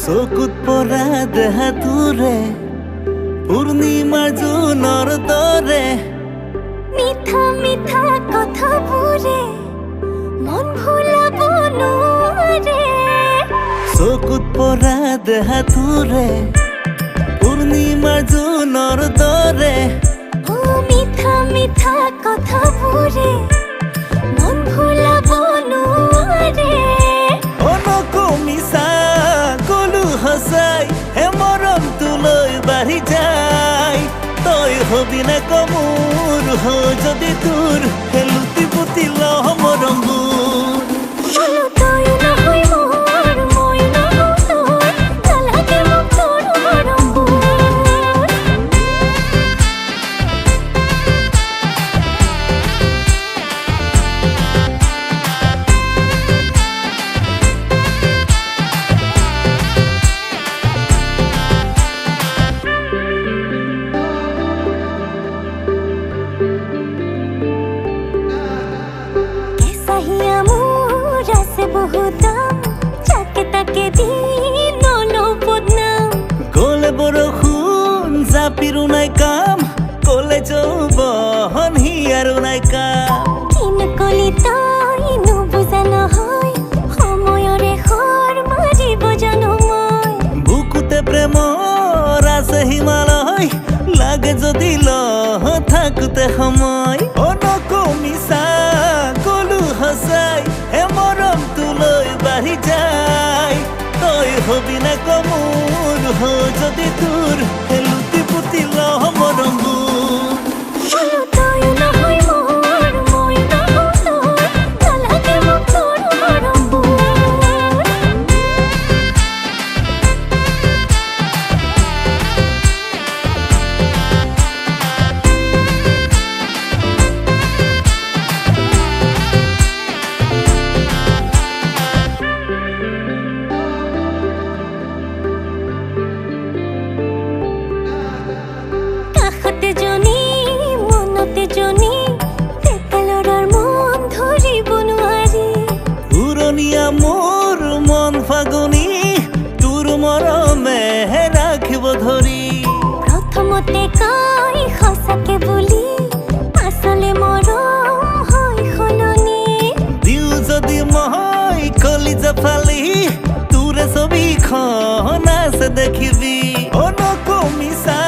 চকুত পৰা দেহা তোৰে পূৰ্ণিমাৰ জোনৰ দৰে মিঠা মিঠা কথাবোৰে মন ভুলাব নোৱাৰে। চকুত পৰা দেহা তোৰে পূৰ্ণিমাৰ জোনৰ দৰে মিঠা মিঠা কথাবোৰে মন ভুলাব নোৱাৰে। মিছা কলো সঁচাই হে মৰমটো লৈ বাঢ়ি যায়। তই হবি নে কমোৰ যদি তোৰ হে লুটি পুতি লহ মৰমবোৰ। গলে বৰষুণ জাপিৰো নাই কাম কলে যৌৱন হিয়াৰো নাই কাম। কিনো কলি তই নুবুজা নহয় সময়ৰে খৰ মাৰিব জানো মই। বুকুতে প্ৰেমৰ আছে হিমালয় লাগে যদি লহ থাকোতে সময়। মিছা কলো সঁচাই হে মৰমটো লৈ বাঢ়ি যায়। তই হবি নে কমোৰ যদি তোৰ হে লুটি পুতি লহ মৰমবোৰ। মোৰ মন ফাগুনি তোৰ মৰমে ৰাখিব ধৰি। প্ৰথমতে কয় সঁচাকে বুলি পাছলে মৰম হয় সলনি। দিও যদি মই কলিজা ফালি তোৰে ছবিখন আছে দেখিবি। মিছা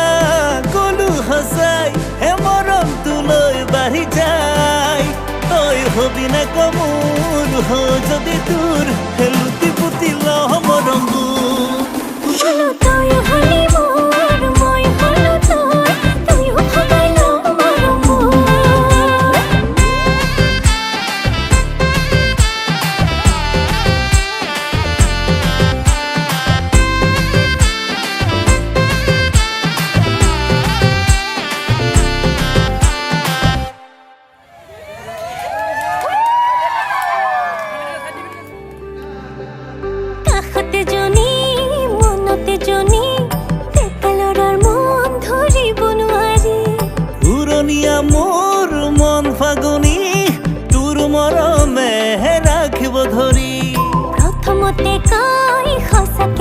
কলো সঁচাই হে মৰমটো লৈ বাঢ়ি যায়। তই হবি নে কমোৰ যদি তোৰ হে লুটি পুতি লহ মৰমবোৰ। মোৰ মন ফাগুনি তোৰ মৰমে ৰাখিব ধৰি। প্ৰথমতে কয় সঁচাকে